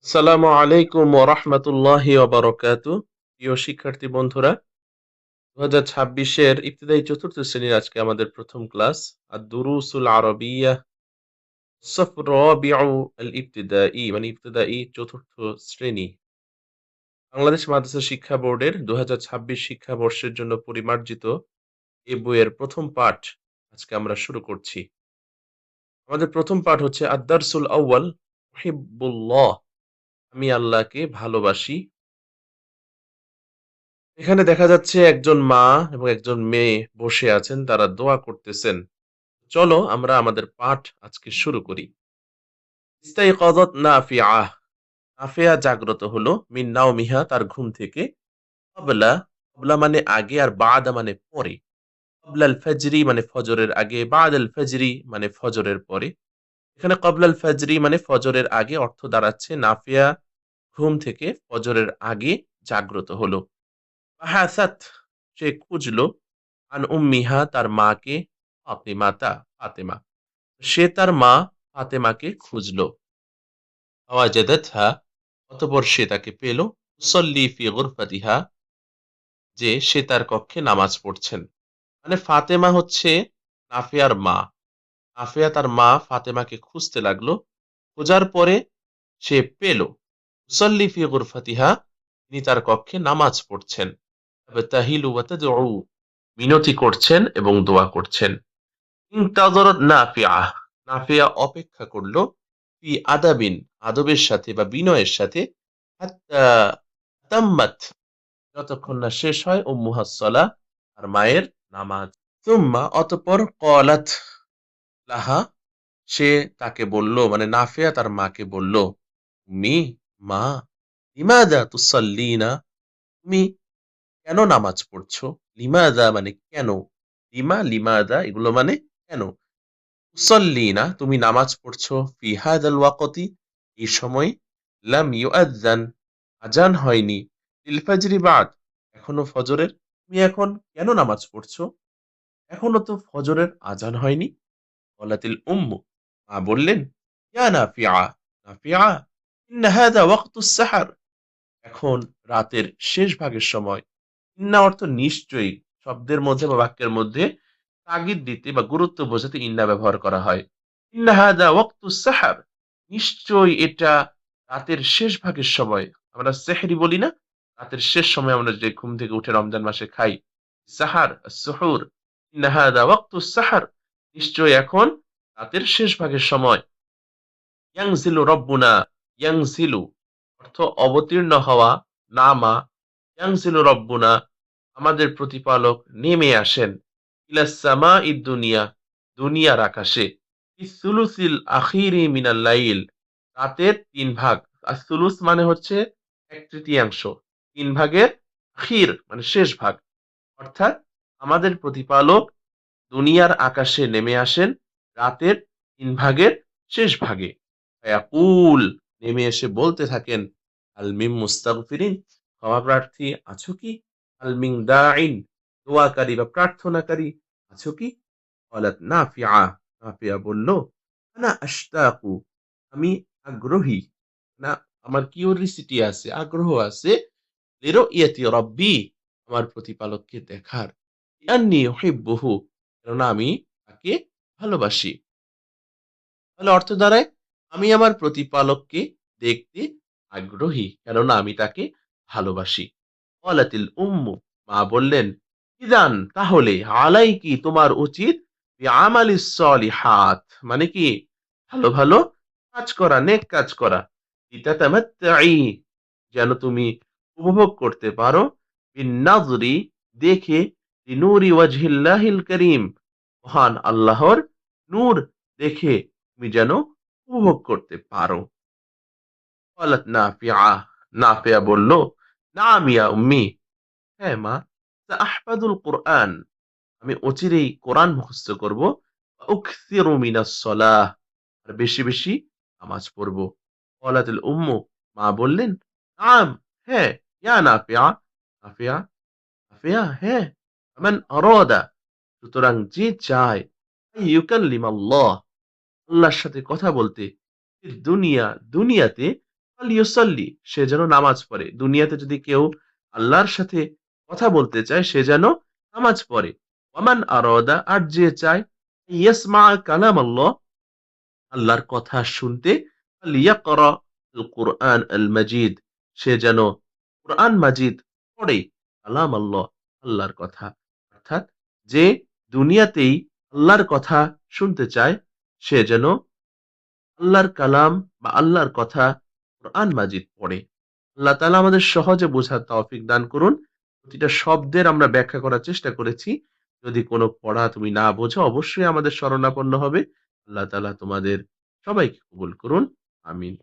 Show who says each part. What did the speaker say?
Speaker 1: আসসালামু আলাইকুম ওয়া রাহমাতুল্লাহি ওয়া বারাকাতুহু। প্রিয় শিক্ষার্থী বন্ধুরা, ২০২৬ এর ইবতিদায়ী চতুর্থ শ্রেণীর আজকে আমাদের প্রথম ক্লাস আদ-দুরুসুল আরাবিyyah সফ রাবিউ আল-ইবতিদায়ী মানে ইবতিদায়ী চতুর্থ শ্রেণী। বাংলাদেশ মাদ্রাসা শিক্ষা বোর্ডের ২০২৬ শিক্ষাবর্ষের জন্য পরিমার্জিত এই বইয়ের প্রথম পাঠ আজকে আমরা শুরু করছি। আমাদের প্রথম পাঠ হচ্ছে আদ-দারসুল আউয়াল উহিব্বুল্লাহ, আমি আল্লাহকে ভালোবাসি। এখানে দেখা যাচ্ছে একজন মা এবং একজন মেয়ে বসে আছেন, তারা দোয়া করতেছেন। চলো আমরা আমাদের পাঠ আজকে শুরু করি। ইস্তাইকাযাত নাফিআহ, নাফিয়া জাগ্রত হলো মিন নাওমিহা তার ঘুম থেকে। ক্বাবলা, ক্বাবলা মানে আগে আর বা'দা মানে পরে। ক্বাবলাল ফাজরি মানে ফজরের আগে, বা'দাল ফাজরি মানে ফজরের পরে। এখানে ক্বাবলাল ফাজরি মানে ফজরের আগে অর্থ দাঁড়াচ্ছে নাফিয়া ঘুম থেকে ফজরের আগে জাগ্রত হলো। বাহাসাত, সে খুঁজলো, আন উম্মিহা তার মাকে, ফাতিমাতা ফাতেমা, সে তার মা ফাতেমাকে খুঁজলো। ফাওয়াজাদাতহা, অতঃপর সে তাকে পেল। তুসাল্লি ফি গুরফাতিহা, যে সে তার কক্ষে নামাজ পড়ছেন। মানে ফাতেমা হচ্ছে নাফিয়ার মা। নাফিয়া তার মা ফাতেমাকে খুঁজতে লাগলো। খোঁজার পরে সে পেল। তুসাল্লি ফি গুরফাতিহা, তিনি তার কক্ষে নামাজ পড়ছেন। তাবতাহিলু ওয়া তাদউ, মিনতি করছেন এবং দোয়া করছেন। ইনতাযরাত নাফিআহ, নাফিয়া অপেক্ষা করলো। ফি আদাবিন, আদবের সাথে বা বিনয়ের সাথে। হাত্তা তাম্মাত, যতক্ষণ না শেষ হয় উম্মুহাস সালাহ, আর মায়ের নামাজ। সুম্মা, অতঃপর ক্বালাত লাহা, সে তাকে বলল, মানে নাফিয়া তার মাকে বলল, উম্মি, মা, লিমাযা তুসাল্লিনা, তুমি কেন নামাজ পড়ছো? লিমাযা মানে কেন, লিমা লিমাযা এগুলো মানে কেন। তুসাল্লিনা, তুমি নামাজ পড়ছো, ফি হাযাল ওয়াকতি, এই সময়, লাম ইউআযযান, আযান হয়নি, লিল ফাজরি বা'দ, এখনো ফজরের, তুমি এখন কেন নামাজ পড়ছো? এখনো তো ফজরের আযান হয়নি। ক্বালাতিল উম্মু, মা বললেন, ইয়া নাফিআ, নাফিআ, ইন্না হাযা ওয়াকতুস সাহর, এখন রাতের শেষ ভাগের সময়। ইন্না অর্থ নিশ্চয়ই, শব্দের মধ্যে বা বাক্যের মধ্যে তাগিদ দিতে বা গুরুত্ব বোঝাতে ইন্না ব্যবহার করা হয়। ইন্না হাযা ওয়াক্তুস সাহর, নিশ্চয়ই এটা রাতের শেষ ভাগের সময়। আমরা সেহরি বলি না, রাতের শেষ সময় আমরা যে ঘুম থেকে উঠে রমজান মাসে খাই, সাহার, সুহুর। ইন্না হাযা ওয়াক্তুস সাহর, নিশ্চয়ই এখন রাতের শেষ ভাগের সময়। ইয়ানজিলু রব্বুনা, ইয়ানজিলু অর্থ অবতীর্ণ হওয়া, নামা। ইয়ানজিলু রব্বুনা, আমাদের প্রতিপালক নেমে আসেন। ইলাস সামাঈদ দুনিয়া, দুনিয়ার আকাশে। ফিস সুলুসিল আখিরি মিনাল লাইল, রাতের ৩ ভাগ। সুলুস মানে হচ্ছে ১/৩ ৩ ভাগের আখির মানে শেষ ভাগ। অর্থাৎ আমাদের প্রতিপালক দুনিয়ার আকাশে নেমে আসেন রাতের ৩ ভাগের শেষ ভাগে। ফায়াকুল, নেমে এসে বলতে থাকেন, হাল মিন মুস্তাগফিরিন, ক্ষমা প্রার্থী আছো কি? হাল মিন দাঈন, দোয়াকারী বা প্রার্থনাকারী আছো কি? ক্বালাত নাফিআ, নাফিয়া বলল, আনা আশতাকু, আমি আগ্রহী, না আমার কিউরিসিটি আছে, আগ্রহ আছে, লিরুইয়াতি রাব্বি, আমার প্রতিপালককে দেখার। লিআন্নী উহিব্বুহু, কেননা আমি তাকে ভালোবাসি। তাহলে অর্থ দাঁড়ায়, আমি আমার প্রতিপালককে দেখতে আগ্রহী, কেননা আমি তাকে ভালোবাসি। ক্বালাতিল উম্মু, মা বললেন, ইযান তাহলে, আলাইকি তোমার উচিত, বিআমালিস সলিহাত, মানে কি, ভালো ভালো কাজ করা, নেক কাজ করা। লিতাতামাত্তাই, যেন তুমি উপভোগ করতে পারো, বিন-নাযরি, দেখে, লিনূরি ওয়াজহিল্লাহিল কারীম, মহান আল্লাহর নূর দেখে তুমি যেন উপভোগ করতে পারো। ক্বালাত নাফিআ, নাফিয়া বলল, নাম ইয়া উম্মি, হ্যাঁ মা, সাআহফাযুল কুরআন, আমি অচিরেই কোরআন মুখস্থ করব। উকসিরু মিনাস সালাহ, আর বেশি বেশি নামাজ পড়ব। ক্বালাতিল উম্মু, মা বললেন, নাম, হ্যাঁ, ইয়া নাফিআ, নাফিয়া, নাফিয়া, হ্যাঁ। ফামান আরাদা, সুতরাং যে চায়, ইউকাল্লিমাল্লাহ, আল্লাহর সাথে কথা বলতে, দুনিয়া, দুনিয়াতে, ফালইউসাল্লি, সে যেন নামাজ পড়ে। দুনিয়াতে যদি কেউ আল্লাহর সাথে কথা বলতে চায় সে যেন নামাজ পড়ে। ওয়ামান আরাদা, আর যে চায় ইয়াসমা কালাম আল্লাহ, আল্লাহর কথা শুনতে, ফালিয়াকরা আল কুরআন আল মাজিদ, সে যেন কুরআন মাজিদ পড়ে। কালাম আল্লাহ, আল্লাহর কথা। অর্থাৎ যে দুনিয়াতেই আল্লাহর কথা শুনতে চায় সে যেন আল্লাহর কালাম বা আল্লাহর কথা কোরআন মাজিদ পড়ে। আল্লাহ তাআলা আমাদের সহজে বোঝার তৌফিক দান করুন। প্রতিটা শব্দের আমরা ব্যাখ্যা করার চেষ্টা করেছি। যদি কোন পড়া তুমি না বোঝো অবশ্যই আমাদের শরণাপন্ন হবে। আল্লাহ তাআলা তোমাদের সবাইকে কবুল করুন। আমিন।